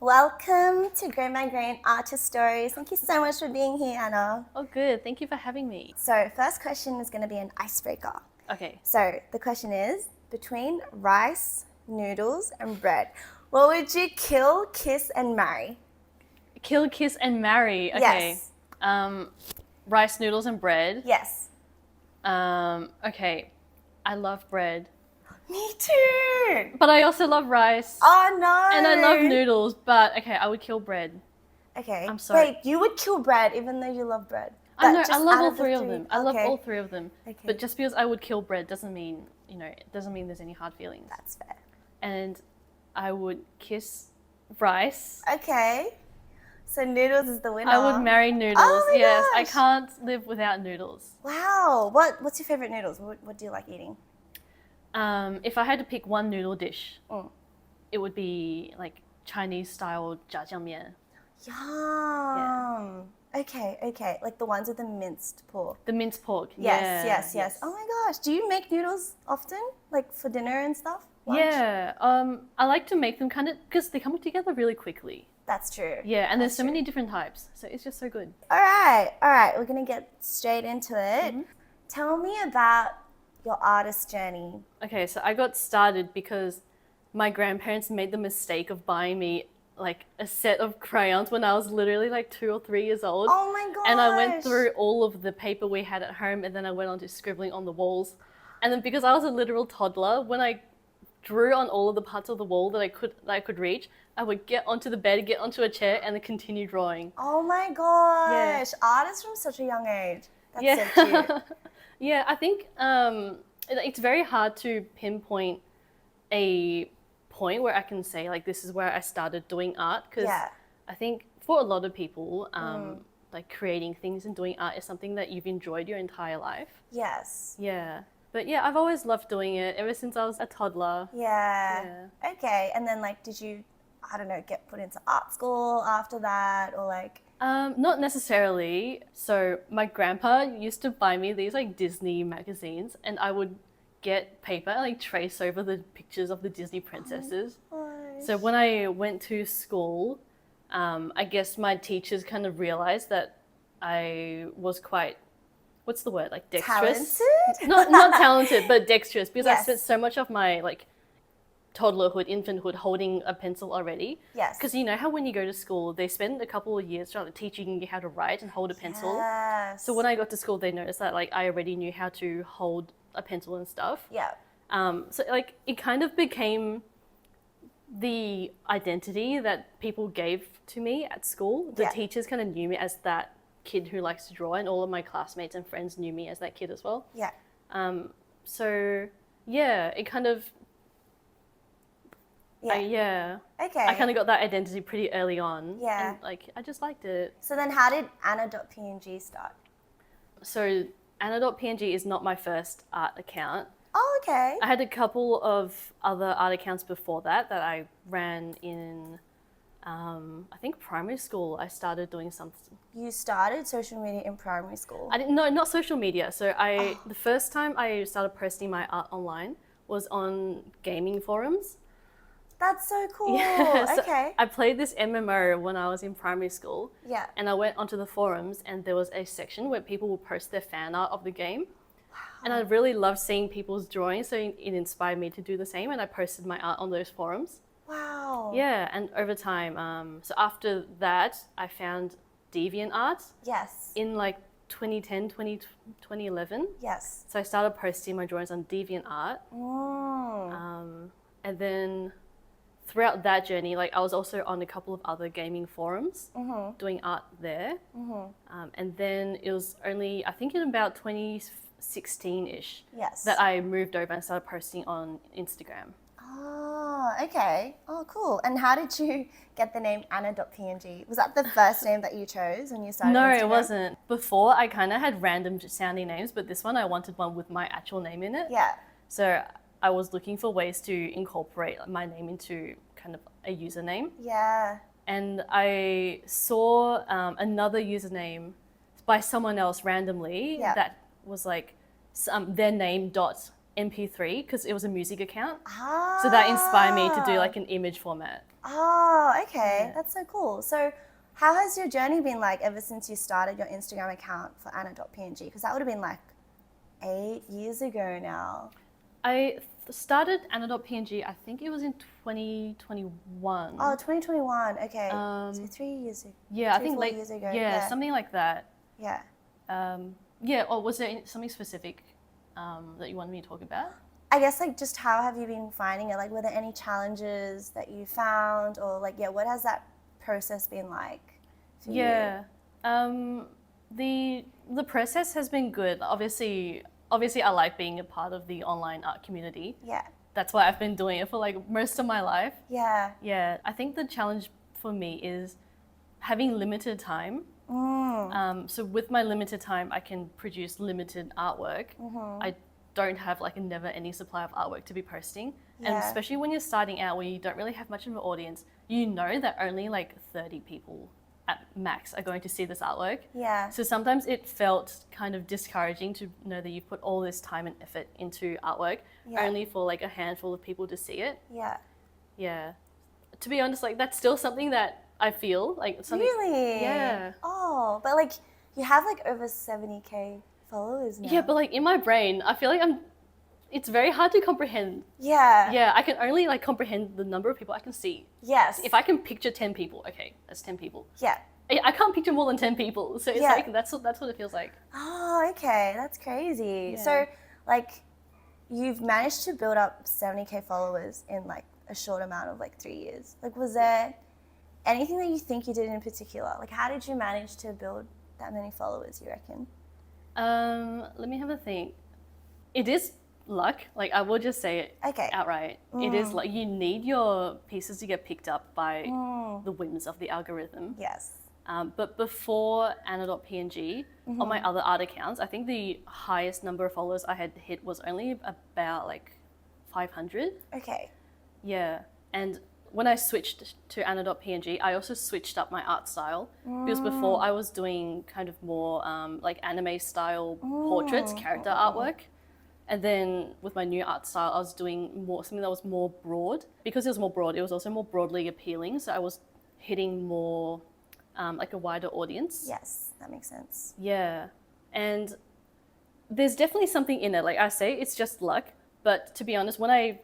Welcome to Grow My Grain Artist Stories. Thank you so much for being here, Anna. Oh, good. Thank you for having me. So, first question is going to be an icebreaker. Okay. So, the question is, between rice, noodles, and bread, what would you kill, kiss, and marry? Kill, kiss, and marry. Okay. Yes. Rice, noodles, and bread. Yes. Okay. I love bread. Me too. But I also love rice. Oh, no. And I love noodles, but okay, I would kill bread. Okay. I'm sorry. Wait, you would kill bread even though you love bread? I know, Just I love out all the three of them. I love all three of them. Okay. But just because I would kill bread doesn't mean, it doesn't mean there's any hard feelings. That's fair. And I would kiss rice. Okay. So noodles is the winner. I would marry noodles. Oh my yes, I gosh. can't live without noodles. Wow. What's your favorite noodles? What do you like eating? If I had to pick one noodle dish, Mm. it would be like Chinese style jjajangmian. Yum. Okay. Like the ones with the minced pork. The minced pork. Yes. Oh my gosh. Do you make noodles often? Like for dinner and stuff? Lunch? Yeah. I like to make them kind of because they come together really quickly. That's true. Yeah, and there's That's so true. many different types, so it's just so good. All right. We're going to get straight into it. Mm-hmm. Tell me about your artist journey. Okay, so I got started because my grandparents made the mistake of buying me like a set of crayons when I was literally like 2 or 3 years old. Oh my gosh. And I went through all of the paper we had at home, and then I went on to scribbling on the walls. And then because I was a literal toddler, when I drew on all of the parts of the wall that I could reach, I would get onto the bed, get onto a chair, and then continue drawing. Oh my gosh. Artists from such a young age. That's Yeah. so cute. Yeah, I think it's very hard to pinpoint a point where I can say like this is where I started doing art, because Yeah. I think for a lot of people, like creating things and doing art is something that you've enjoyed your entire life. Yes. Yeah. But yeah, I've always loved doing it ever since I was a toddler. Yeah. Okay. And then like, did you, I don't know, get put into art school after that, or like? Not necessarily. So my grandpa used to buy me these like Disney magazines, and I would get paper and like trace over the pictures of the Disney princesses. So when I went to school, I guess my teachers kind of realized that I was quite, what's the word, like dexterous? Talented? Not talented, but dexterous, because I Yes. spent so much of my like toddlerhood, infanthood holding a pencil already. Yes. Because you know how when you go to school, they spend a couple of years trying to teaching you how to write and hold a pencil. Yes. So when I got to school, they noticed that like I already knew how to hold a pencil and stuff. Yeah. So like it kind of became the identity that people gave to me at school. The Yeah. teachers kind of knew me as that kid who likes to draw, and all of my classmates and friends knew me as that kid as well. Yeah. So yeah, it kind of Yeah. Okay. I kind of got that identity pretty early on. Yeah. And like I just liked it. So then how did Annadotpng start? So Annadotpng is not my first art account. Oh, okay. I had a couple of other art accounts before that I ran in, I think primary school. I started doing something. You started social media in primary school. No, not social media. So the first time I started posting my art online was on gaming forums. That's so cool. Yeah, so Okay. I played this MMO when I was in primary school. Yeah. And I went onto the forums, and there was a section where people would post their fan art of the game. And I really loved seeing people's drawings, so it inspired me to do the same, and I posted my art on those forums. Wow. Yeah, and over time, so after that, I found DeviantArt Yes. in like 2010, 2011. Yes. So I started posting my drawings on DeviantArt. Mm. And then throughout that journey, like I was also on a couple of other gaming forums doing art there. And then it was only, I think in about 2016-ish, Yes. that I moved over and started posting on Instagram. Oh, okay. Oh, cool. And how did you get the name Anna.png? Was that the first name that you chose when you started No, Instagram? it wasn't. Before, I kind of had random sounding names, but this one I wanted one with my actual name in it. Yeah. So I was looking for ways to incorporate my name into kind of a username. Yeah. And I saw another username by someone else randomly that was like their name .mp3, because it was a music account. So that inspired me to do like an image format. Oh, okay. Yeah. That's so cool. So how has your journey been like ever since you started your Instagram account for Anna.png? Because that would have been like 8 years ago now. I started Annadotpng, I think it was in 2021. Oh, 2021. Okay. So 3 years ago. Yeah, I 3, think 4 late. years ago. Yeah, something like that. Yeah. Yeah, or was there something specific that you wanted me to talk about? I guess like just how have you been finding it? Like were there any challenges that you found or like what has that process been like for you? Yeah. The process has been good. Obviously I like being a part of the online art community. Yeah. That's why I've been doing it for like most of my life. Yeah. Yeah. I think the challenge for me is having limited time. So with my limited time, I can produce limited artwork. I don't have like a never ending supply of artwork to be posting. And Yeah. especially when you're starting out where you don't really have much of an audience, you know that only like 30 people at max are going to see this artwork. Yeah. So sometimes it felt kind of discouraging to know that you've put all this time and effort into artwork Yeah. only for like a handful of people to see it. Yeah. Yeah. To be honest, like that's still something that I feel like something. Really? Yeah. Oh, but like you have like over 70K followers now. Yeah, but like in my brain, I feel like it's very hard to comprehend. Yeah. Yeah, I can only like comprehend the number of people I can see. Yes. If I can picture 10 people, okay, that's 10 people. Yeah. I can't picture more than 10 people. So it's Yeah. like, that's what it feels like. Oh, okay. That's crazy. Yeah. So like you've managed to build up 70K followers in like a short amount of like 3 years. Like was there anything that you think you did in particular? Like how did you manage to build that many followers, you reckon? Let me have a think. It is luck. Like I will just say it Okay. outright. It is like you need your pieces to get picked up by the whims of the algorithm. Yes. But before Anna.png, on my other art accounts, I think the highest number of followers I had hit was only about like 500. Okay. Yeah. And when I switched to Anna.png, I also switched up my art style because before I was doing kind of more like anime style portraits, character artwork. And then with my new art style, I was doing more something that was more broad. Because it was more broad, it was also more broadly appealing. So I was hitting more like a wider audience. Yes, that makes sense. Yeah. And there's definitely something in it. Like I say, it's just luck. But to be honest, when I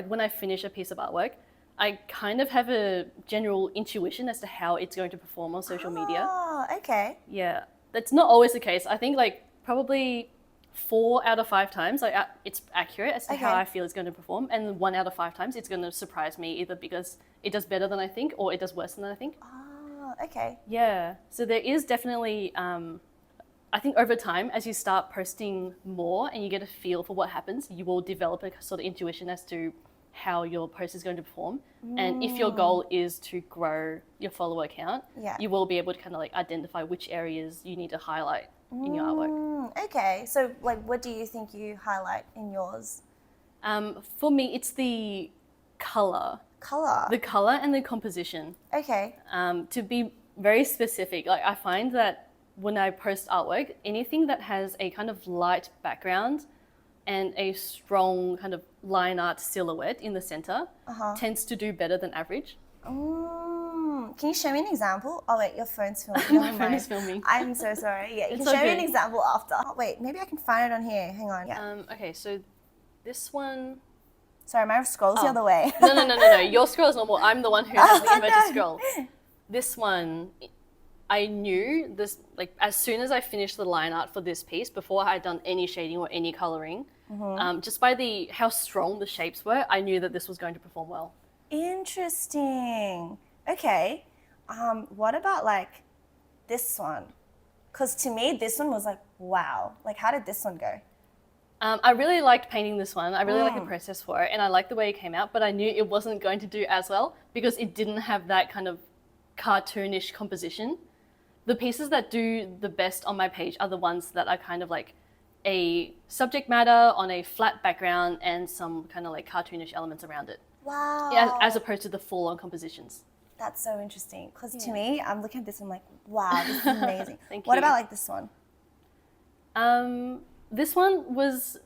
when I finish a piece of artwork, I kind of have a general intuition as to how it's going to perform on social media. Oh, okay. Yeah. That's not always the case. I think like probably 4 out of 5 times, like it's accurate as to how Okay. I feel it's going to perform, and 1 out of 5 times it's going to surprise me either because it does better than I think or it does worse than I think. Oh, okay. Yeah. So there is definitely, I think over time, as you start posting more and you get a feel for what happens, you will develop a sort of intuition as to how your post is going to perform. And if your goal is to grow your follower count, Yeah. you will be able to kind of like identify which areas you need to highlight in your artwork. Okay. So like what do you think you highlight in yours? For me, it's the color. Color. The color and the composition. Okay. To be very specific, like I find that when I post artwork, anything that has a kind of light background and a strong kind of line art silhouette in the center tends to do better than average. Can you show me an example? Oh wait, your phone's filming. My Never phone mind. is filming. I'm so sorry. Yeah, you It's can show me an okay. example after. Oh, wait, maybe I can find it on here. Hang on. Yeah. Okay, so this one... Sorry, my scroll's the Oh. other way. No. Your scroll is normal. I'm the one who has the inverted no. scroll. This one, I knew this, like as soon as I finished the line art for this piece, before I had done any shading or any coloring, just by how strong the shapes were, I knew that this was going to perform well. Interesting. Okay. What about like this one? Because to me, this one was like, wow. Like, how did this one go? I really liked painting this one. I really liked the process for it, and I liked the way it came out, but I knew it wasn't going to do as well because it didn't have that kind of cartoonish composition. The pieces that do the best on my page are the ones that are kind of like a subject matter on a flat background and some kind of like cartoonish elements around it, Wow. as opposed to the full-on compositions. That's so interesting. Because to me, I'm looking at this and I'm like, wow, this is amazing. Thank What you. about like this one? This one was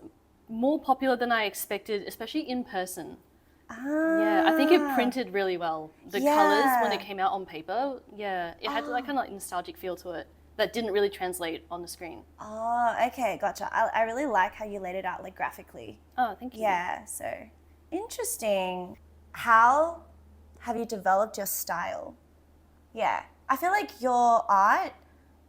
more popular than I expected, especially in person. Yeah, I think it printed really well. The colours when Yeah. it came out on paper, yeah, it had like kind of like nostalgic feel to it that didn't really translate on the screen. Oh, okay, gotcha. I really like how you laid it out like graphically. Oh, thank you. Yeah, so interesting. How have you developed your style? Yeah, I feel like your art,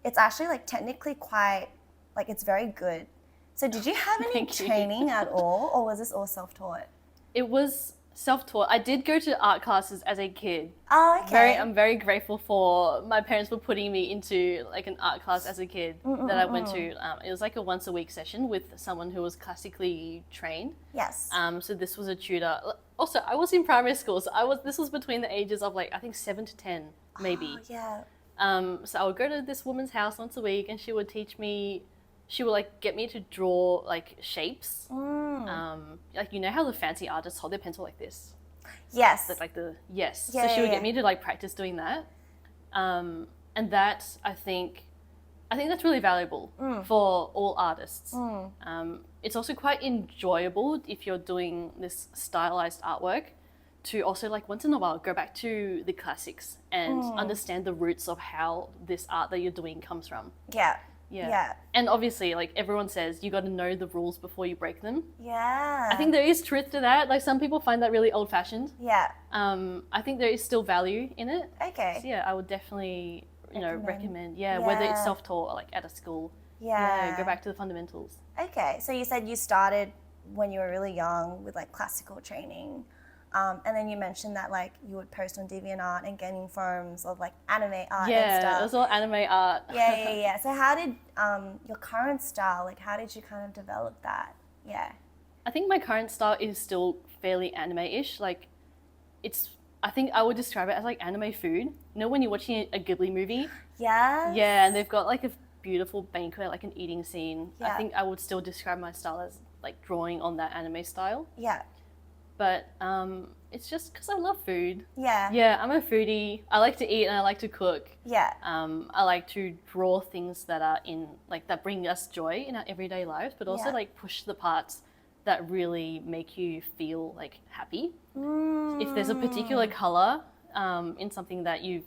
it's actually like technically quite, like it's very good. So did you have any Thank you. training at all, or was this all self-taught? It was self-taught. I did go to art classes as a kid. Oh, okay. I'm very grateful for my parents for putting me into like an art class as a kid that I went to. It was like a once a week session with someone who was classically trained. Yes. So this was a tutor. Also, I was in primary school, so this was between the ages of like I think 7 to 10 maybe. Oh, yeah. So I would go to this woman's house once a week, and she would teach me. She would like get me to draw like shapes. Like you know how the fancy artists hold their pencil like this. Yes. That's like the yes. Yeah, So she would yeah, get me to like practice doing that, and that I think that's really valuable for all artists. It's also quite enjoyable if you're doing this stylized artwork to also like once in a while go back to the classics and understand the roots of how this art that you're doing comes from. Yeah. Yeah. Yeah. And obviously, like everyone says, you got to know the rules before you break them. Yeah. I think there is truth to that. Like some people find that really old-fashioned. Yeah. I think there is still value in it. Okay. So yeah, I would definitely, recommend. Yeah, Yeah. whether it's self-taught or like at a school. Yeah. Go back to the fundamentals. Okay. So you said you started when you were really young with like classical training. And then you mentioned that like you would post on DeviantArt and getting forums of like anime art and Yeah, stuff. it was all anime art. Yeah. So how did your current style, like how did you kind of develop that? Yeah. I think my current style is still fairly anime-ish. Like, I think I would describe it as like anime food. You know when you're watching a Ghibli movie? Yeah. Yeah, and they've got like a beautiful banquet, like an eating scene. Yeah. I think I would still describe my style as like drawing on that anime style. Yeah. But it's just because I love food. Yeah. Yeah, I'm a foodie. I like to eat and I like to cook. Yeah. I like to draw things that are that bring us joy in our everyday lives, but also Yeah. like push the parts that really make you feel like happy. If there's a particular color in something that you're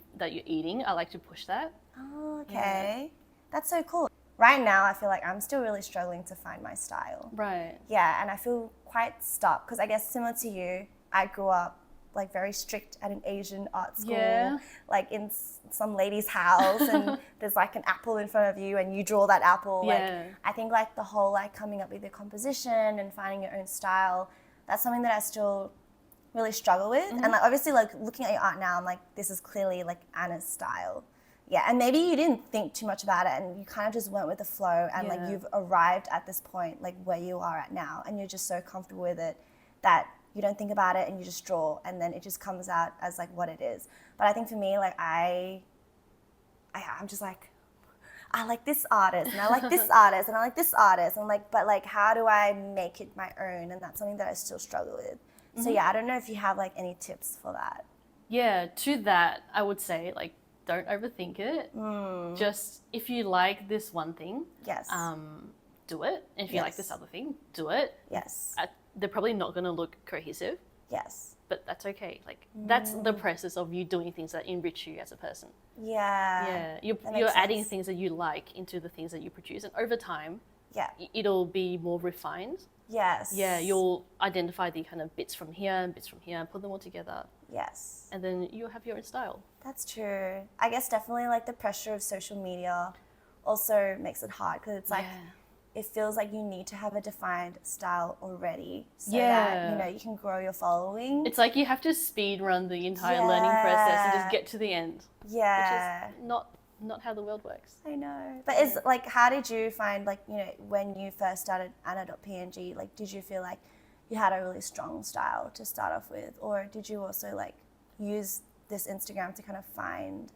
eating, I like to push that. Oh, okay. That's so cool. Right now, I feel like I'm still really struggling to find my style. Right. Yeah, and I feel quite stuck because I guess similar to you, I grew up like very strict at an Asian art school, Yeah. like in some lady's house, and there's like an apple in front of you, and you draw that apple. Yeah. Like I think like the whole like coming up with your composition and finding your own style, that's something that I still really struggle with. And like obviously like looking at your art now, I'm like, this is clearly like Anna's style. Yeah, and maybe you didn't think too much about it and you kind of just went with the flow and like Yeah. you've arrived at this point like where you are at now and you're just so comfortable with it that you don't think about it and you just draw and then it just comes out as like what it is. But I think for me, like I'm just like, I like this artist and I like this artist and I like this artist and like, but like how do I make it my own? And that's something that I still struggle with. So yeah, I don't know if you have like any tips for that. Yeah, to that, I would say, like, don't overthink it. Just, if you like this one thing, Yes. do it. And if you like Yes. this other thing, do it. Yes. They're probably not going to look cohesive, Yes. but that's okay. Like, that's the process of you doing things that enrich you as a person. Yeah. Yeah, that you're makes adding sense. things that you like into the things that you produce. And over time, Yeah. it'll be more refined. Yes. Yeah, you'll identify the kind of bits from here and bits from here and put them all together. Yes. And then you'll have your own style. That's true. I guess definitely like the pressure of social media also makes it hard because it's like it feels like you need to have a defined style already so that Yeah. you can grow your following. It's like you have to speed run the entire learning process and just get to the end. Yeah. Which is not how the world works. I know. But is like how did you find like, when you first started Annadotpng, like did you feel like you had a really strong style to start off with? Or did you also like use this Instagram to kind of find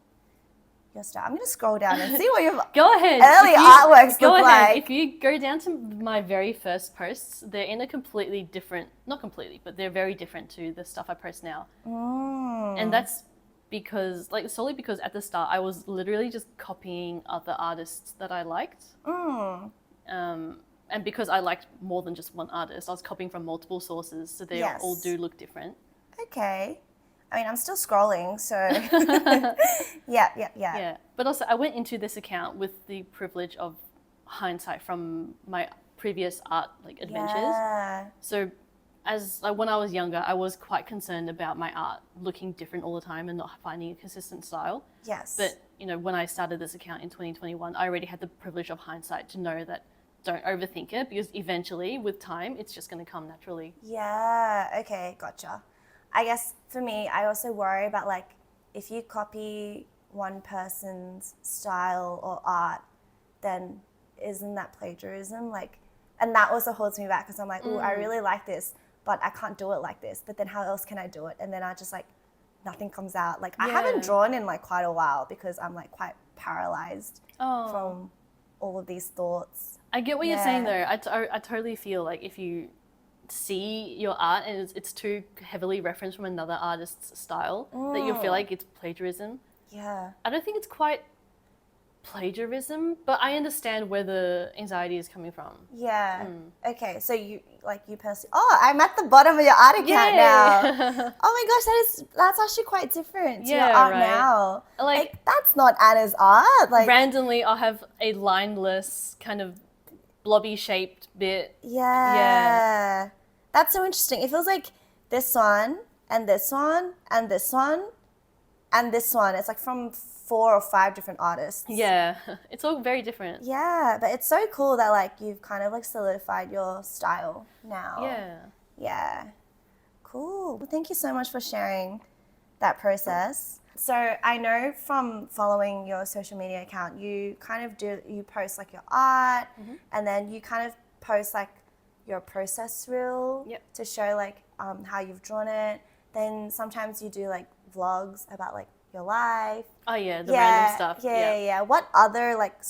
your style? I'm gonna scroll down and see what your Go ahead. early artworks Go look ahead. like. If you go down to my very first posts, they're in a completely different, not completely, but they're very different to the stuff I post now. And that's because, like, solely because at the start I was literally just copying other artists that I liked. And because I liked more than just one artist, I was copying from multiple sources, so they Yes. all do look different. okay. I mean, I'm still scrolling, so yeah. Yeah, but also I went into this account with the privilege of hindsight from my previous art like adventures. Yeah. So as like when I was younger, I was quite concerned about my art looking different all the time and not finding a consistent style. Yes. But you know, when I started this account in 2021, I already had the privilege of hindsight to know that don't overthink it, because eventually with time it's just going to come naturally. Yeah, okay, gotcha. I guess for me, I also worry about like if you copy one person's style or art, then isn't that plagiarism? Like, and that also holds me back because I'm like, oh, I really like this, but I can't do it like this. But then how else can I do it? And then I just like, nothing comes out. Like, I haven't drawn in like quite a while because I'm like quite paralyzed from all of these thoughts. I get what you're saying though. I totally feel like if you see your art and it's too heavily referenced from another artist's style, that you'll feel like it's plagiarism. Yeah. I don't think it's quite plagiarism, but I understand where the anxiety is coming from. Yeah. Okay. So you personally. Oh, I'm at the bottom of your art account now. Oh my gosh, that's actually quite different to your art now. Like that's not Anna's art. Like randomly, I'll have a lineless kind of blobby shaped bit. Yeah. That's so interesting. It feels like this one and this one and this one and this one. It's like from 4 or 5 different artists. Yeah, it's all very different. Yeah, but it's so cool that like you've kind of like solidified your style now. Yeah. Yeah. Cool. Well, thank you so much for sharing that process. So I know from following your social media account, you kind of you post like your art and then you kind of post like your process reel to show like how you've drawn it. Then sometimes you do like vlogs about like your life. Oh yeah, the random stuff. Yeah. What other like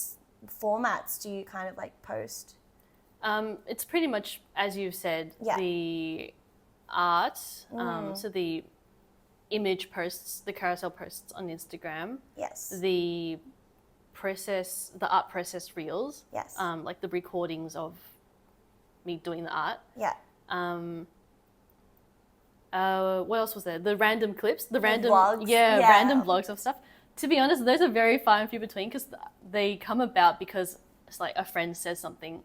formats do you kind of like post? It's pretty much as you've said, the art, so the image posts, the carousel posts on Instagram. Yes. The art process reels. Yes. Like the recordings of me doing the art. Yeah. What else was there? The random clips, the random vlogs. Random vlogs of stuff. To be honest, those are very far and few between because they come about because it's like a friend says something,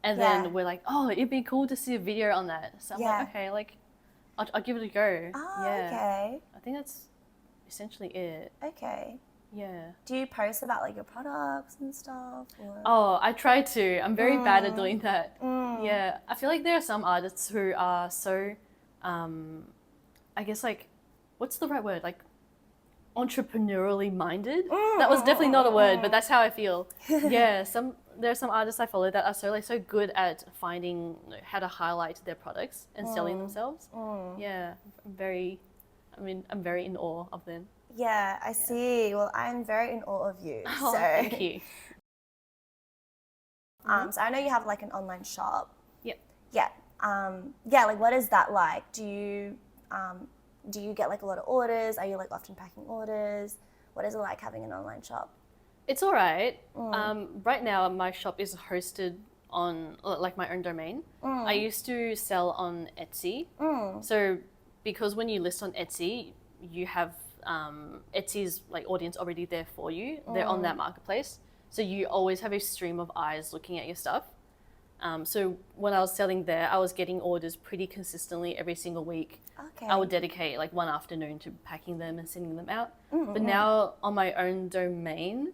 and then we're like, oh, it'd be cool to see a video on that. So I'm like, okay, like I'll give it a go. Oh, okay. I think that's essentially it. Okay. Yeah. Do you post about like your products and stuff? Or? Oh, I try to. I'm very bad at doing that. Yeah. I feel like there are some artists who are so, I guess like, what's the right word? Like entrepreneurially minded? That was definitely not a word, but that's how I feel. Yeah. There are some artists I follow that are so good at finding how to highlight their products and selling themselves. Yeah. I'm very in awe of them. Yeah, I see. Well, I'm very in awe of you. Oh, so. thank you. So I know you have like an online shop. Yep. Yeah. Like what is that like? Do you get like a lot of orders? Are you like often packing orders? What is it like having an online shop? It's all right. Right now, my shop is hosted on like my own domain. I used to sell on Etsy. So because when you list on Etsy, you have Etsy's like audience already there for you. They're on that marketplace. So you always have a stream of eyes looking at your stuff. So when I was selling there, I was getting orders pretty consistently every single week. Okay. I would dedicate like one afternoon to packing them and sending them out. But now on my own domain,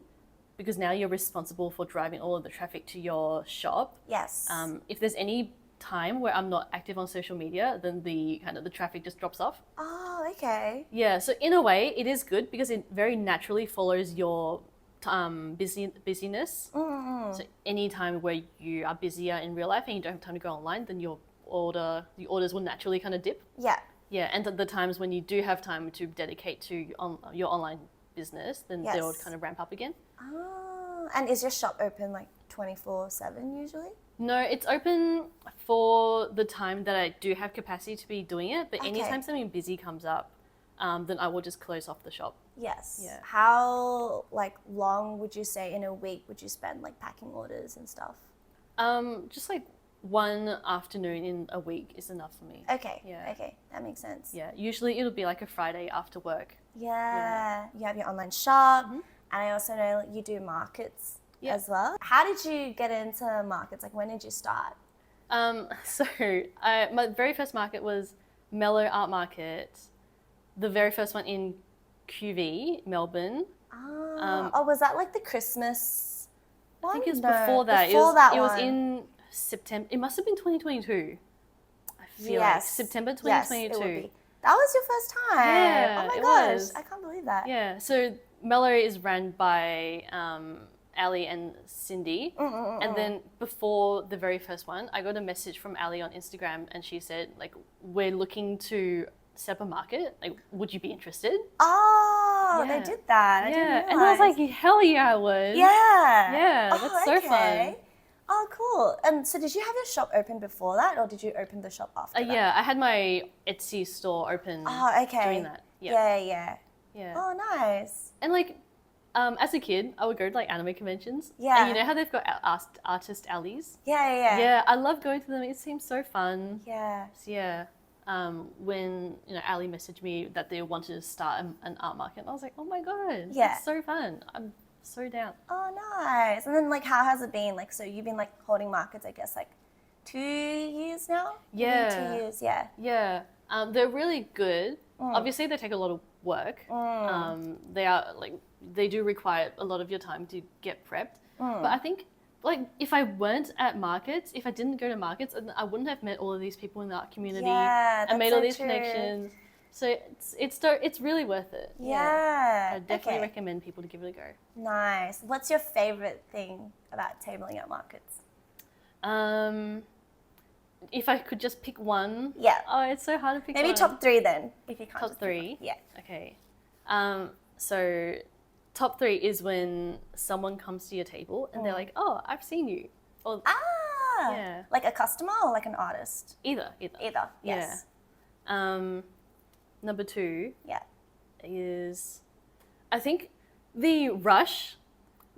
because now you're responsible for driving all of the traffic to your shop. Yes. If there's any time where I'm not active on social media, then the traffic just drops off. Oh, okay. Yeah, so in a way, it is good because it very naturally follows your busyness. So any time where you are busier in real life and you don't have time to go online, then the orders will naturally kind of dip. Yeah. Yeah, and the times when you do have time to dedicate to your online business, then they'll kind of ramp up again. Oh, and is your shop open like 24/7 usually? No, it's open for the time that I do have capacity to be doing it, but anytime something busy comes up, then I will just close off the shop. Yes. Yeah. How like long would you say in a week would you spend like packing orders and stuff? Just like one afternoon in a week is enough for me. Okay. Yeah. Okay, that makes sense. Yeah, usually it'll be like a Friday after work. Yeah. You have your online shop, Mm-hmm. and I also know you do markets Yeah. as well. How did you get into markets? Like, when did you start? So my very first market was Mellow Art Market, the very first one in QV, Melbourne. Was that like the Christmas one? I think it was No, before that. Before that it was one. in September. It must have been 2022. I feel like Yes. September Yes, 2022. it would be. That was your first time. Yeah, Oh my it gosh, was. I can't believe that. Yeah, so Mellow is run by Ali and Cindy. And then before the very first one, I got a message from Ali on Instagram and she said, like, we're looking to set up a market. Like, would you be interested? Oh, Yeah. they did that. I Yeah, didn't and I was realize. like, hell yeah, I would. Yeah. Yeah, that's so fun. Oh, cool. And so did you have your shop open before that, or did you open the shop after that? Yeah, I had my Etsy store open Oh, okay. doing that. Yeah. Yeah. Oh, nice. And like, as a kid, I would go to like anime conventions. Yeah. And you know how they've got artist alleys? Yeah. Yeah, I love going to them. It seems so fun. Yeah. So yeah, when Ali messaged me that they wanted to start an art market, I was like, oh my god, Yeah. that's so fun. I'm so down. Oh, nice. And then, like, how has it been? Like, so you've been, like, holding markets, I guess, like, 2 years now? Yeah. Maybe 2 years, yeah. Yeah, they're really good. Obviously, they take a lot of work. They are like they do require a lot of your time to get prepped. But I think like if I weren't at markets, if I didn't go to markets, I wouldn't have met all of these people in the art community Yeah, and made that's all so these true. connections. So it's really worth it. Yeah. I definitely okay. recommend people to give it a go. Nice. What's your favorite thing about tabling at markets? If I could just pick one. Yeah. Oh, it's so hard to pick Maybe one. top 3 then, if you can't Top just pick 3? one. Yeah. Okay. So top 3 is when someone comes to your table and they're like, oh, I've seen you. Or Ah. Yeah. Like a customer or like an artist? either. Either. Yes. Number 2 Yeah. is, I think, the rush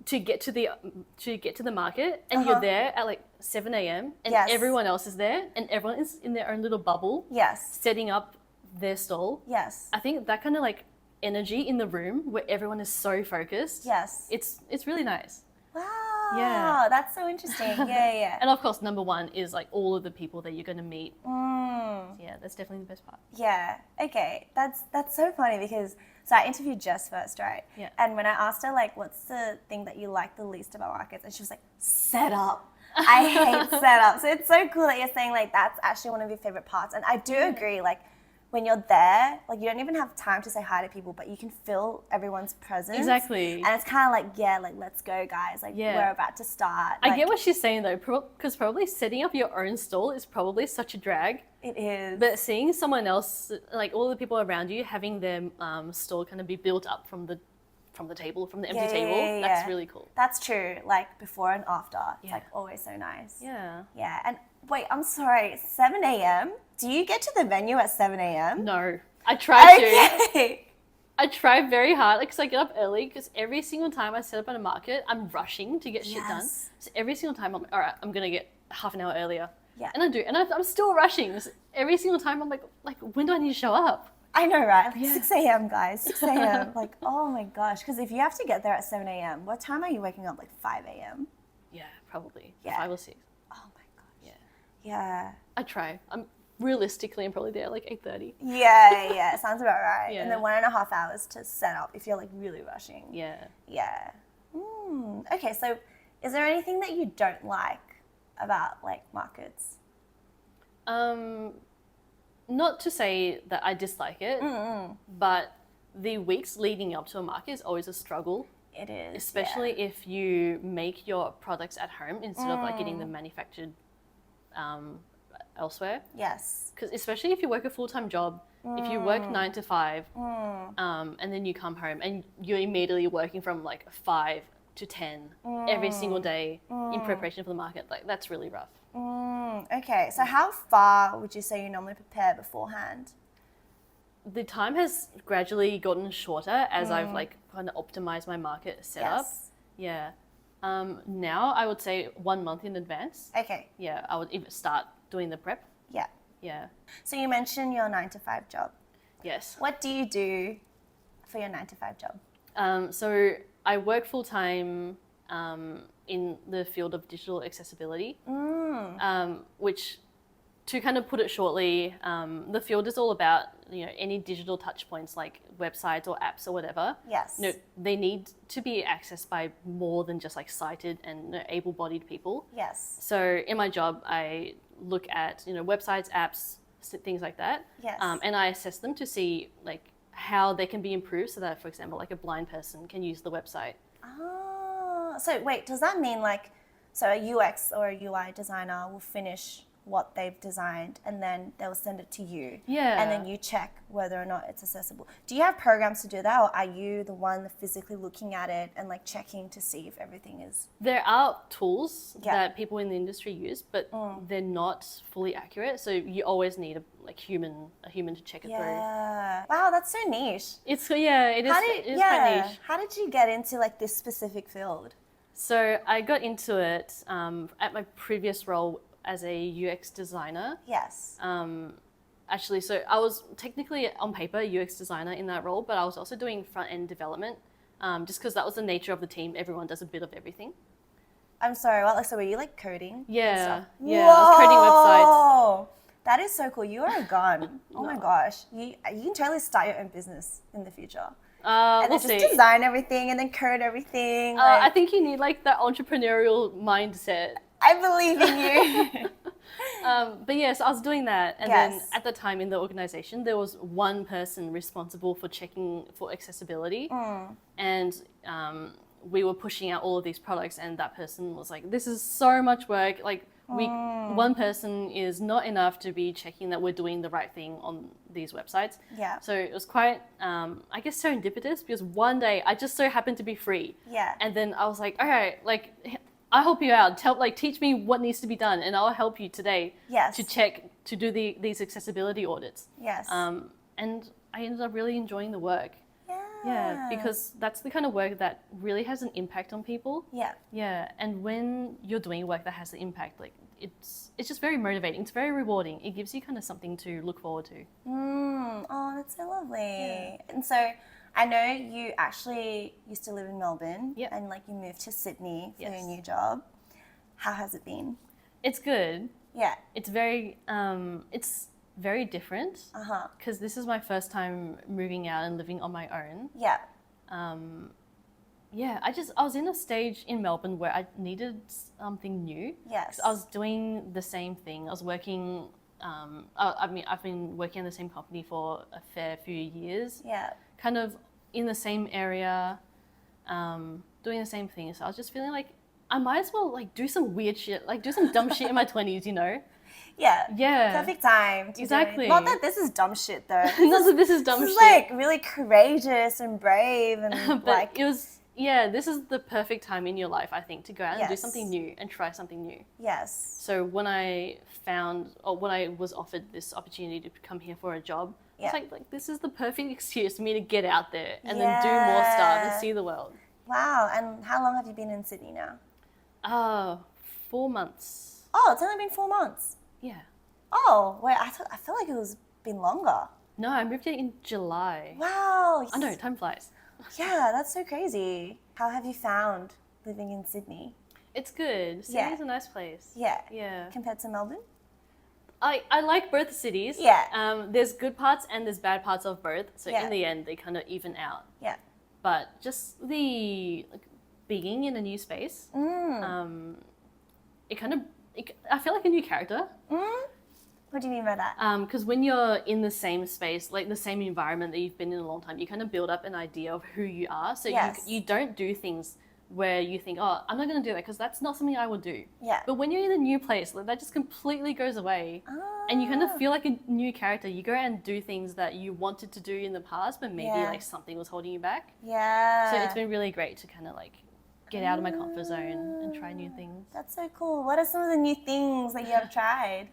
to get to the market and you're there at like 7 a.m. and Yes. everyone else is there and everyone is in their own little bubble Yes. setting up their stall. Yes. I think that kind of like energy in the room where everyone is so focused. Yes. It's really nice. Wow. Yeah. That's so interesting. Yeah. And of course, number 1 is like all of the people that you're going to meet. Yeah, that's definitely the best part. Yeah. Okay. That's so funny because so I interviewed Jess first, right? Yeah. And when I asked her like, what's the thing that you like the least about markets, and she was like, setup. I hate setup. So it's so cool that you're saying like that's actually one of your favorite parts. And I do agree. Like when you're there, like you don't even have time to say hi to people, but you can feel everyone's presence. Exactly. And it's kind of like, yeah, like let's go, guys. Like Yeah. we're about to start. I Like, get what she's saying though, because probably setting up your own stall is probably such a drag. it is. But seeing someone else, like all the people around you, having their stall kind of be built up from the table, from the empty table, that's really cool. That's true. Like before and after. It's Yeah. like always so nice. Yeah. Yeah. And wait, I'm sorry, 7 a.m.? Do you get to the venue at 7 a.m.? No, I try to. Okay. I try very hard, like, because I get up early, because every single time I set up at a market, I'm rushing to get shit done. Yes. So every single time I'm, all right, I'm going to get half an hour earlier. Yeah. And I do, and I'm still rushing. So every single time I'm like, when do I need to show up? I know, right? Like Yeah. 6 a.m., guys. 6 a.m. Like, oh my gosh. Because if you have to get there at 7 a.m., what time are you waking up? Like 5 a.m.? Yeah, probably. Yeah. 5 or 6. Oh my gosh. Yeah. Yeah. I try. Realistically, I'm probably there like 8:30. Yeah. Sounds about right. Yeah. And then 1.5 hours to set up if you're like really rushing. Yeah. Yeah. Okay, so is there anything that you don't like about like markets? Not to say that I dislike it, but the weeks leading up to a market is always a struggle. It is. Especially if you make your products at home instead of like getting them manufactured elsewhere. Yes. Because especially if you work a full-time job, if you work 9 to 5, and then you come home and you're immediately working from like 5 to 10 every single day in preparation for the market, like that's really rough. Okay, so how far would you say you normally prepare beforehand? The time has gradually gotten shorter as I've like kind of optimized my market setup. Yes. Yeah. Now I would say 1 month in advance. Okay. Yeah, I would even start doing the prep. Yeah. Yeah. So you mentioned your 9 to 5 job. Yes. What do you do for your 9 to 5 job? So I work full time in the field of digital accessibility, which, to kind of put it shortly, the field is all about any digital touch points like websites or apps or whatever. Yes. They need to be accessed by more than just like sighted and able-bodied people. Yes. So in my job, I look at websites, apps, things like that. Yes. And I assess them to see like how they can be improved so that, for example, like a blind person can use the website. Oh, so wait, does that mean so a UX or a UI designer will finish what they've designed and then they'll send it to you? Yeah. And then you check whether or not it's accessible. Do you have programs to do that, or are you the one physically looking at it and like checking to see if everything is? There are tools Yeah. that people in the industry use, but they're not fully accurate. So you always need a human to check it through. Yeah. Wow, that's so niche. It is quite niche. How did you get into like this specific field? So I got into it at my previous role as a UX designer. Yes. Actually, so I was technically on paper a UX designer in that role, but I was also doing front end development, just because that was the nature of the team. Everyone does a bit of everything. I'm sorry, what? So were you like coding? and Yeah, stuff? yeah. I was coding websites. That is so cool. You are a gun. Oh my gosh. You can totally start your own business in the future. And We'll then see. just design everything and then code everything. I think you need like that entrepreneurial mindset. I believe in you. But yes, I was doing that, and Yes. then at the time in the organization, there was one person responsible for checking for accessibility, and we were pushing out all of these products, and that person was like, "This is so much work. Like, one person is not enough to be checking that we're doing the right thing on these websites." Yeah. So it was quite, I guess, serendipitous, because one day I just so happened to be free, Yeah. and then I was like, "Okay, like." I'll help you out. Teach me what needs to be done, and I'll help you today Yes. to do these accessibility audits. Yes. And I ended up really enjoying the work. Yeah. Yeah, because that's the kind of work that really has an impact on people. Yeah. Yeah, and when you're doing work that has an impact, like it's just very motivating. It's very rewarding. It gives you kind of something to look forward to. Oh, that's so lovely. And so I know you actually used to live in Melbourne, Yep. and like you moved to Sydney for Yes. your new job. How has it been? It's good. Yeah. It's very different, because this is my first time moving out and living on my own. Yeah. Yeah, I was in a stage in Melbourne where I needed something new. Yes. I was doing the same thing. I was working, I've been working in the same company for a fair few years, Yeah. kind of in the same area, doing the same thing. So I was just feeling like I might as well like do some weird shit, like do some dumb shit in my 20s, Yeah. Yeah. Perfect time to do it. Exactly. Not that this is dumb shit though. Not that this is dumb This is shit. like really courageous and brave and But like it was, this is the perfect time in your life, I think, to go out and do Yes. something new and try something new. yes. So when I was offered this opportunity to come here for a job, Yeah. it's like this is the perfect excuse for me to get out there and then do more stuff and Yeah. see the world. Wow. And how long have you been in Sydney now? 4 months. Oh, it's only been 4 months. Yeah. Oh, wait, I feel like it was been longer. No, I moved here in July. Wow. I know, time flies. Yeah, that's so crazy. How have you found living in Sydney? It's good. Sydney's a nice place. Yeah. Yeah. Compared to Melbourne? I like both cities. Yeah. There's good parts and there's bad parts of both. So Yeah. in the end, they kind of even out. Yeah. But just the being in a new space, I feel like a new character. What do you mean by that? Because when you're in the same space, like the same environment that you've been in a long time, you kind of build up an idea of who you are. So Yes. you don't do things where you think, oh, I'm not going to do that because that's not something I would do. Yeah. But when you're in a new place, like, that just completely goes away. And you kind of feel like a new character. You go and do things that you wanted to do in the past, but maybe Yeah. like something was holding you back. Yeah. So it's been really great to kind of like get out of my comfort zone and try new things. That's so cool. What are some of the new things that you have tried?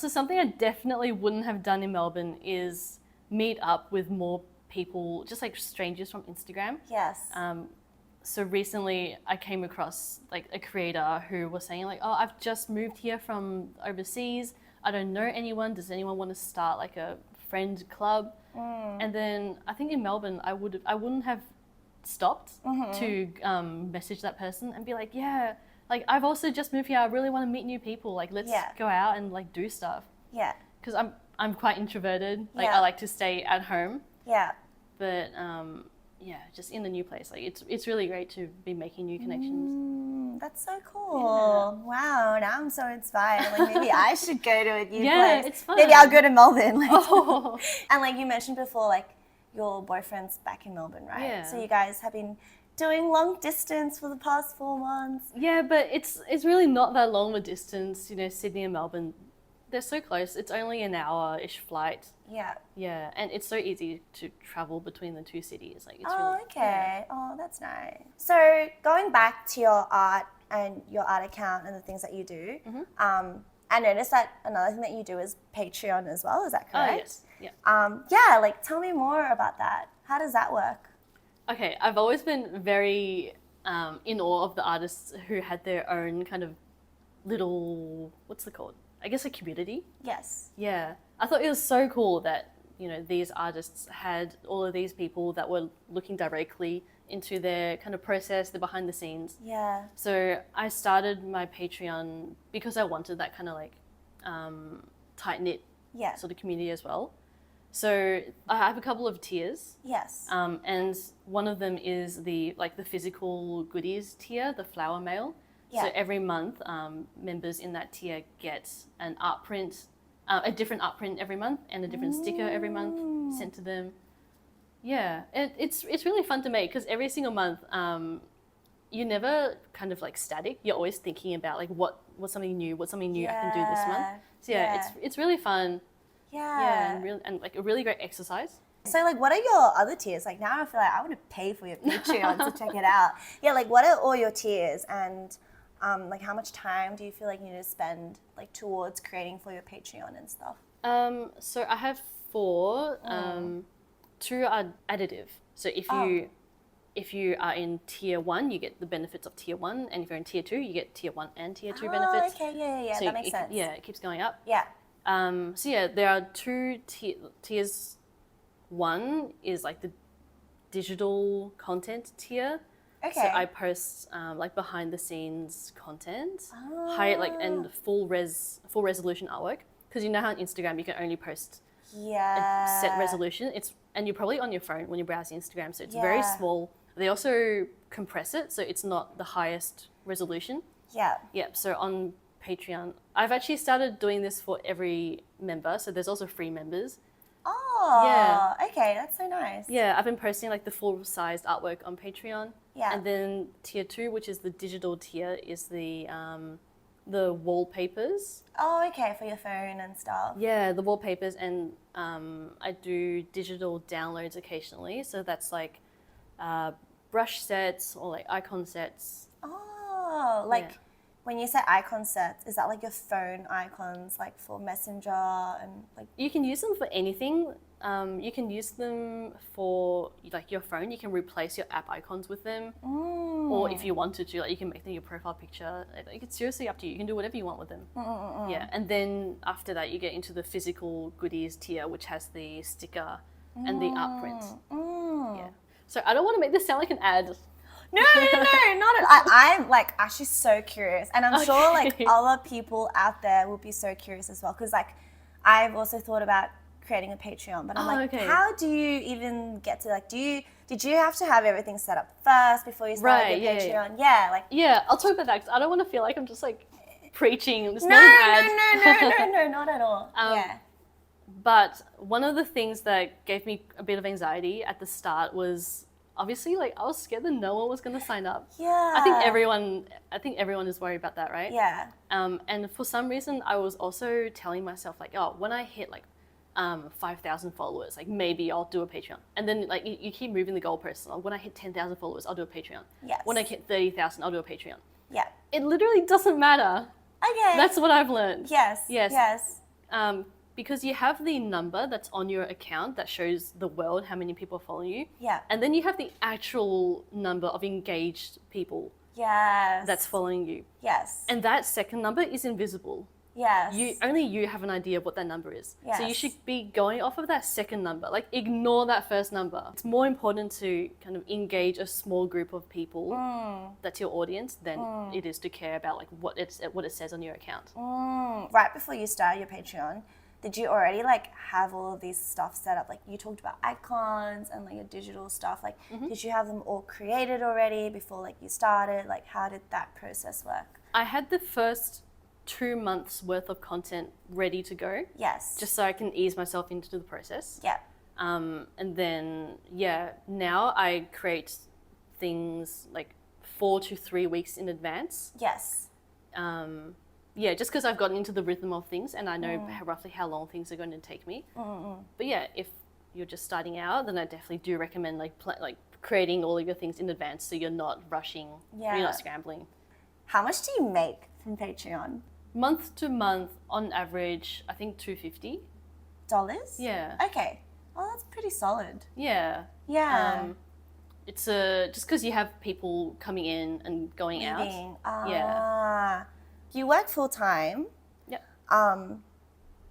So something I definitely wouldn't have done in Melbourne is meet up with more people, just like strangers from Instagram. Yes. so recently I came across like a creator who was saying like, oh, I've just moved here from overseas. I don't know anyone. Does anyone want to start like a friend club? And then I think in Melbourne, I wouldn't have stopped to message that person and be like, yeah, like I've also just moved here. I really want to meet new people. Like let's go out and like do stuff. Yeah. Because I'm quite introverted. Like Yeah. I like to stay at home. Yeah. But yeah, just in a new place. Like it's really great to be making new connections. That's so cool. Wow, now I'm so inspired. Like maybe I should go to a new Yeah, place. it's fun. Maybe I'll go to Melbourne. Like. Oh. And like you mentioned before, like your boyfriend's back in Melbourne, right? Yeah. So you guys have been doing long distance for the past 4 months. Yeah, but it's really not that long of a distance. You know, Sydney and Melbourne, they're so close. It's only an hour-ish flight. Yeah. Yeah, and it's so easy to travel between the two cities. Like it's Oh, really, okay. Oh, that's nice. So going back to your art and your art account and the things that you do, I noticed that another thing that you do is Patreon as well. Is that Oh, correct? yes. Yeah. Yeah, like tell me more about that. How does that work? Okay, I've always been very in awe of the artists who had their own kind of little, what's it called? I guess a community. Yes. Yeah. I thought it was so cool that, you know, these artists had all of these people that were looking directly into their kind of process, the behind the scenes. Yeah. So I started my Patreon because I wanted that kind of like tight-knit Yeah. sort of community as well. So I have a couple of tiers. Yes. And one of them is the physical goodies tier, the flower mail. Yeah. So every month, members in that tier get an art print, a different art print every month, and a different sticker every month sent to them. Yeah, it's really fun to make because every single month, you're never kind of like static. You're always thinking about like what's something new I can do this month. So yeah, it's really fun. Yeah, and like a really great exercise. So like what are your other tiers? Like now I feel like I want to pay for your Patreon to check it out. Yeah, like what are all your tiers and like how much time do you feel like you need to spend like towards creating for your Patreon and stuff? So I have 4. 2 are additive. So if you are in tier 1, you get the benefits of tier 1, and if you're in tier 2, you get tier 1 and tier 2 benefits. Okay, yeah, So that makes sense. Yeah, it keeps going up. Yeah. So yeah, there are 2 tiers. One is like the digital content tier. Okay. So I post like behind the scenes content, high like and full resolution artwork. Because you know how on Instagram you can only post a set resolution. And you're probably on your phone when you're browsing Instagram, so it's very small. They also compress it, so it's not the highest resolution. Yeah. Yep. So on Patreon, I've actually started doing this for every member. So there's also free members. Oh, Yeah. Okay, that's so nice. Yeah, I've been posting like the full-sized artwork on Patreon. Yeah. And then tier 2, which is the digital tier, is the wallpapers. Oh, okay, for your phone and stuff. Yeah, the wallpapers, and I do digital downloads occasionally. So that's like brush sets or like icon sets. Oh, like when you say icon sets, is that like your phone icons, like for Messenger and like? You can use them for anything. You can use them for like your phone. You can replace your app icons with them, or if you wanted to, like you can make them your profile picture. Like it's seriously up to you. You can do whatever you want with them. Yeah, and then after that, you get into the physical goodies tier, which has the sticker and the art print. Yeah. So I don't want to make this sound like an ad. No, not at all. I'm like actually so curious, and I'm sure like other people out there will be so curious as well. Because like I've also thought about creating a Patreon, but I'm like, how do you even get to like? Did you have to have everything set up first before you started your Patreon? Yeah, I'll talk about that because I don't want to feel like I'm just like preaching. It's no, not at all. Yeah. But one of the things that gave me a bit of anxiety at the start was obviously like I was scared that no one was going to sign up. Yeah. I think everyone is worried about that, right? Yeah. And for some reason I was also telling myself like, oh, when I hit like 5,000 followers, like maybe I'll do a Patreon. And then like you keep moving the goalposts. Like, when I hit 10,000 followers, I'll do a Patreon. Yes. When I hit 30,000, I'll do a Patreon. Yeah. It literally doesn't matter. Okay. That's what I've learned. Yes. because you have the number that's on your account that shows the world how many people are following you. Yeah. And then you have the actual number of engaged people Yes. that's following you. Yes. And that second number is invisible. Yes. Only you have an idea of what that number is. Yes. So you should be going off of that second number. Like, ignore that first number. It's more important to kind of engage a small group of people that's your audience than it is to care about like what it says on your account. Right before you started your Patreon, did you already like have all of these stuff set up? Like you talked about icons and like your digital stuff. Like, did you have them all created already before like you started? Like, how did that process work? I had the first 2 months worth of content ready to go. Yes. Just so I can ease myself into the process. Yeah. And then, now I create things like 4 to 3 weeks in advance. Yes. Just because I've gotten into the rhythm of things and I know roughly how long things are going to take me. But yeah, if you're just starting out, then I definitely do recommend like creating all of your things in advance so you're not rushing, you're not scrambling. How much do you make from Patreon? Month to month, on average, I think $250. Yeah. Okay. Oh, that's pretty solid. Yeah. Yeah. It's just because you have people coming in and going out. Yeah. You work full time. Yep.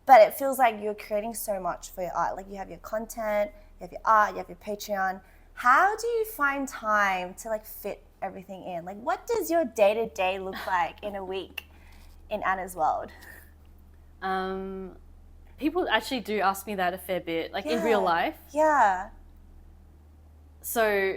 But it feels like you're creating so much for your art. Like you have your content, you have your art, you have your Patreon. How do you find time to like fit everything in? Like, what does your day-to-day look like in a week in Anna's world? People actually do ask me that a fair bit, like in real life. Yeah. So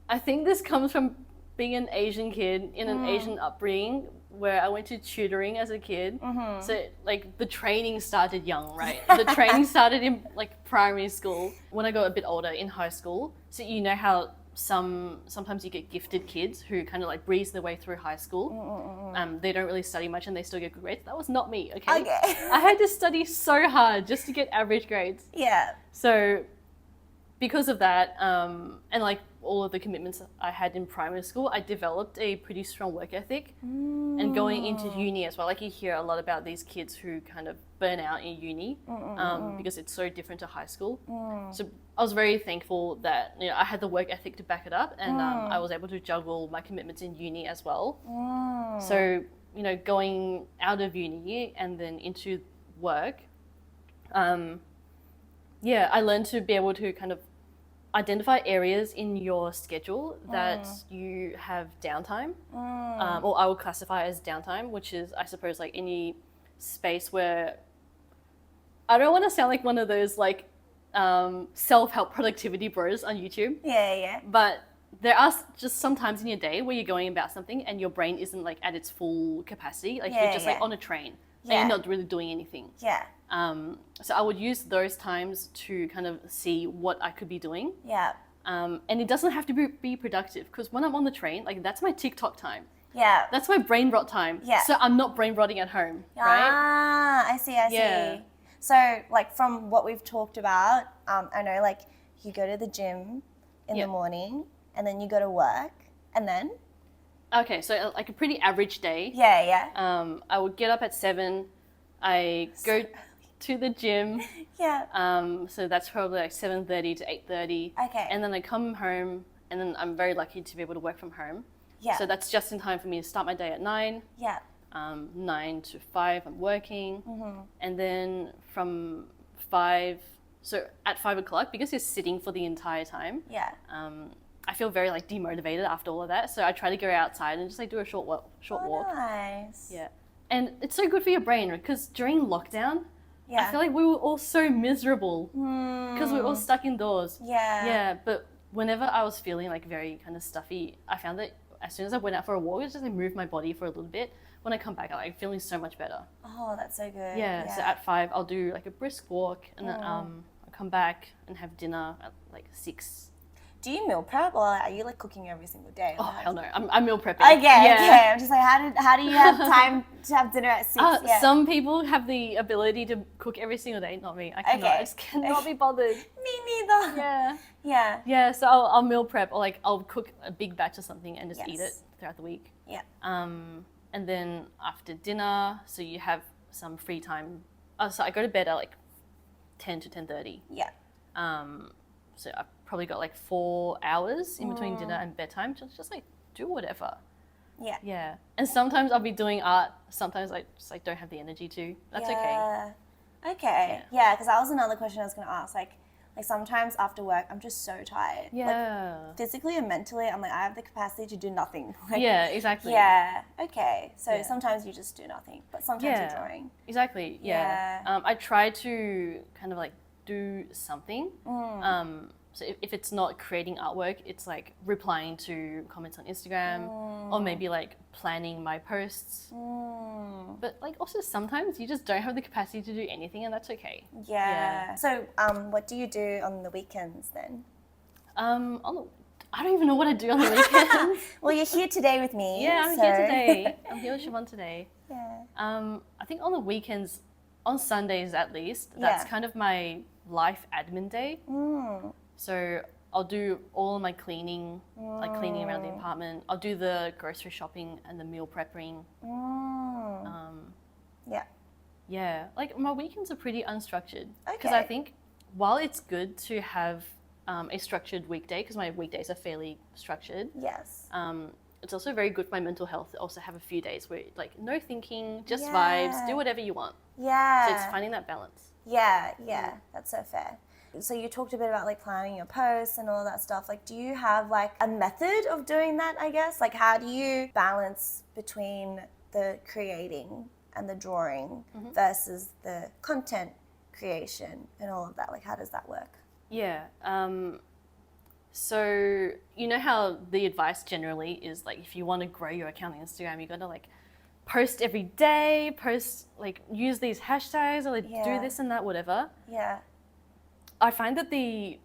I think this comes from being an Asian kid in an Asian upbringing where I went to tutoring as a kid. So like the training started young, right? The training started in like primary school. When I got a bit older in high school, so you know how sometimes you get gifted kids who kind of like breeze their way through high school. They don't really study much and they still get good grades. That was not me, okay? I had to study so hard just to get average grades. Yeah. So because of that, and like all of the commitments I had in primary school, I developed a pretty strong work ethic. And going into uni as well, like you hear a lot about these kids who kind of burn out in uni because it's so different to high school. So I was very thankful that I had the work ethic to back it up, and I was able to juggle my commitments in uni as well. So going out of uni and then into work, I learned to be able to kind of identify areas in your schedule that you have downtime, or I would classify as downtime, which is, I suppose, like any space where I don't want to sound like one of those like self-help productivity bros on YouTube. Yeah. But there are just some times in your day where you're going about something and your brain isn't like at its full capacity. Like you're just like on a train and you're not really doing anything. Yeah. So I would use those times to kind of see what I could be doing. Yeah. And it doesn't have to be productive, because when I'm on the train, like that's my TikTok time. Yeah. That's my brain rot time. Yeah. So I'm not brain rotting at home, right? I see. So like from what we've talked about, I know like you go to the gym in the morning and then you go to work and then? Okay, so like a pretty average day. Yeah. I would get up at 7. I go to the gym. So that's probably like 7:30 to 8:30. Okay. And then I come home, and then I'm very lucky to be able to work from home. Yeah. So that's just in time for me to start my day at 9. Yeah. 9 to 5 I'm working. And then from 5, so at 5 o'clock, because you're sitting for the entire time, I feel very like demotivated after all of that. So I try to go outside and just like do a short walk. Nice. Yeah. And it's so good for your brain, because during lockdown, I feel like we were all so miserable because we were all stuck indoors. Yeah. But whenever I was feeling like very kind of stuffy, I found that as soon as I went out for a walk, I just like move my body for a little bit. When I come back, I'm like feeling so much better. Oh, that's so good. Yeah. So at 5, I'll do like a brisk walk, and then I'll come back and have dinner at like 6. Do you meal prep, or are you like cooking every single day? Oh hell no, I'm meal prepping. Okay. I'm just like, how do you have time to have dinner at 6? Some people have the ability to cook every single day. Not me. I cannot. I just cannot be bothered. Me neither. Yeah. So I'll meal prep, or like I'll cook a big batch of something and just eat it throughout the week. Yeah. And then after dinner, so you have some free time. So I go to bed at like 10 to 10:30. Yeah. So I've probably got like 4 hours in between dinner and bedtime to just like do whatever. Yeah. Yeah. And sometimes I'll be doing art. Sometimes I just like don't have the energy to. That's okay. Okay. Yeah, because that was another question I was going to ask. Like sometimes after work, I'm just so tired. Yeah. Like, physically and mentally, I'm like, I have the capacity to do nothing. Like, yeah, exactly. Yeah. Okay. So Yeah. sometimes you just do nothing, but sometimes you're drawing. Exactly. Yeah. I try to kind of like do something. So if it's not creating artwork, it's like replying to comments on Instagram or maybe like planning my posts. But like also sometimes you just don't have the capacity to do anything, and that's okay. Yeah. So what do you do on the weekends then? I don't even know what I do on the weekends. Well, you're here today with me. Yeah, I'm here today. I'm here with Siobhan today. Yeah. I think on the weekends, on Sundays at least, that's kind of my life admin day. So I'll do all of my cleaning, like cleaning around the apartment. I'll do the grocery shopping and the meal prepping. Yeah. Yeah, like my weekends are pretty unstructured. Okay. Because I think while it's good to have a structured weekday, because my weekdays are fairly structured. Yes. It's also very good for my mental health to also have a few days where like no thinking, just vibes, do whatever you want. Yeah. So it's finding that balance. Yeah, that's so fair. So you talked a bit about like planning your posts and all that stuff. Like, do you have like a method of doing that, I guess? Like, how do you balance between the creating and the drawing versus the content creation and all of that? Like, how does that work? Yeah. So you know how the advice generally is like, if you want to grow your account on Instagram, you got to like post every day, like use these hashtags or like do this and that, whatever. Yeah. I find that the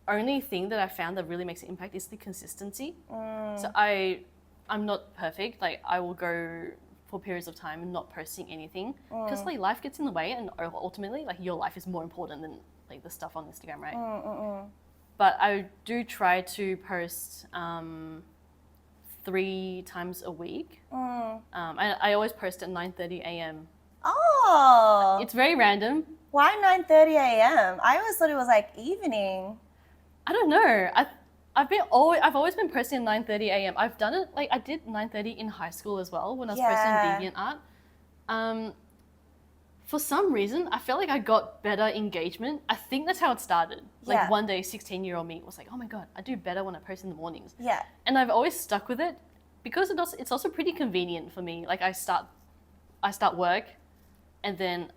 only thing that I found that really makes an impact is the consistency. So I'm not perfect. Like I will go for periods of time and not posting anything because like life gets in the way, and ultimately like your life is more important than like the stuff on Instagram, right? But I do try to post 3 times a week. I always post at 9:30 a.m. Oh. It's very random. Why 9:30 a.m.? I always thought it was like evening. I don't know. I've always been posting at 9:30 a.m. I've done it like I did 9:30 in high school as well when I was posting deviant art. For some reason, I felt like I got better engagement. I think that's how it started. Like one day, 16-year-old me was like, "Oh my god, I do better when I post in the mornings." Yeah. And I've always stuck with it because it's also pretty convenient for me. Like I start work. And then,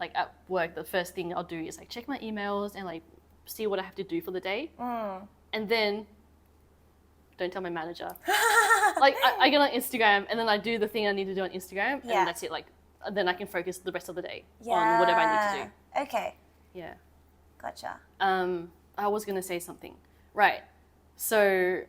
like at work, the first thing I'll do is like check my emails and like see what I have to do for the day. And then, don't tell my manager. Like I get on Instagram and then I do the thing I need to do on Instagram, and that's it. Like then I can focus the rest of the day on whatever I need to do. Okay. Yeah. Gotcha. I was gonna say something. Right. So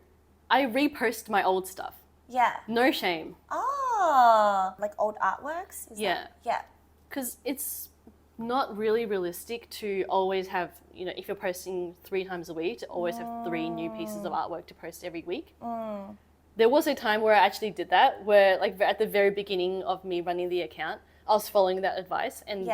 I repost my old stuff. Yeah. No shame. Oh, like old artworks? Yeah. Yeah. Because it's not really realistic to always have, if you're posting 3 times a week, to always have 3 new pieces of artwork to post every week. There was a time where I actually did that, where like at the very beginning of me running the account, I was following that advice, and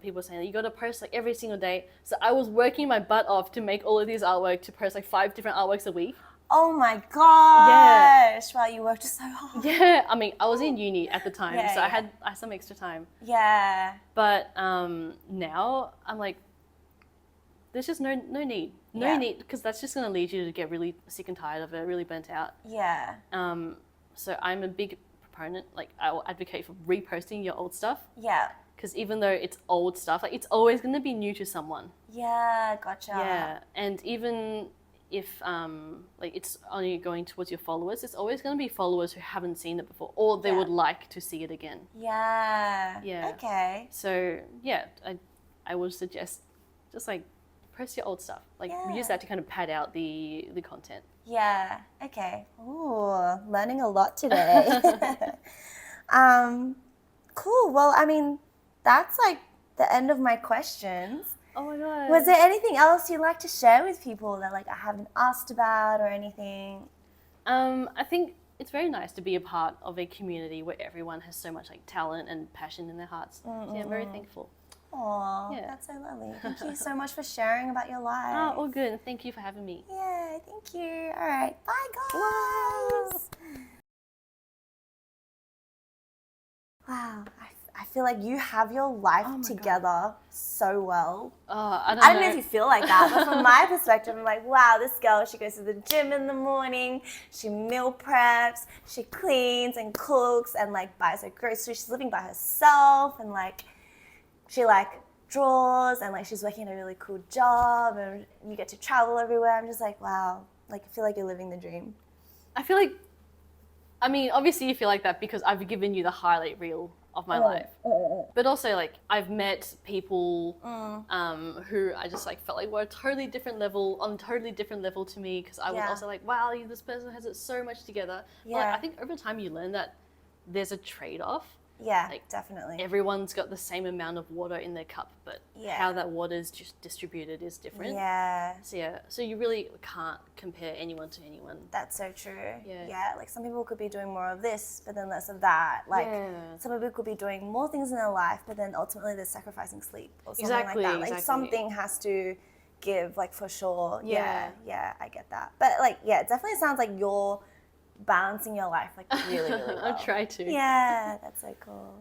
people were saying, you got to post like every single day. So I was working my butt off to make all of these artwork, to post like 5 different artworks a week. Oh my gosh! Wow, you worked so hard. Yeah, I mean, I was in uni at the time, so I had some extra time. Yeah. But now I'm like, there's just no need, need, because that's just going to lead you to get really sick and tired of it, really burnt out. Yeah. So I'm a big proponent. Like I will advocate for reposting your old stuff. Yeah. Because even though it's old stuff, like it's always going to be new to someone. Yeah, gotcha. Yeah, and even if like it's only going towards your followers, it's always going to be followers who haven't seen it before, or they would like to see it again. Yeah. Yeah. Okay. So yeah, I would suggest just like post your old stuff. Like use that to kind of pad out the content. Yeah. Okay. Ooh, learning a lot today. Cool. Well, I mean, that's like the end of my questions. Oh my god. Was there anything else you'd like to share with people that like I haven't asked about or anything? I think it's very nice to be a part of a community where everyone has so much like talent and passion in their hearts. So yeah, I'm very thankful. Oh, Yeah. that's so lovely. Thank you so much for sharing about your life. Oh, all good. Thank you for having me. Yeah, thank you. All right, bye guys. Wow, I feel like you have your life Oh my together so well. I I don't know if you feel like that, but from my perspective, I'm like, wow, this girl, she goes to the gym in the morning, she meal preps, she cleans and cooks and like buys her groceries. She's living by herself and like, she like draws and like she's working at a really cool job and you get to travel everywhere. I'm just like, wow, like I feel like you're living the dream. I feel like, I mean, obviously you feel like that because I've given you the highlight reel of my life. But also, like, I've met people who I just like felt like were a totally different level, on a totally different level to me, because I was also like, wow, this person has it so much together. But, like, I think over time you learn that there's a trade-off. Yeah, Like, definitely. Everyone's got the same amount of water in their cup, but how that water is just distributed is different. Yeah. So you really can't compare anyone to anyone. That's so true. Yeah. Like some people could be doing more of this, but then less of that. Like some people could be doing more things in their life, but then ultimately they're sacrificing sleep or something like that. Like something has to give, like for sure. Yeah, I get that. But like, yeah, it definitely sounds like you're balancing your life like really, really well. I try to. Yeah, that's so cool.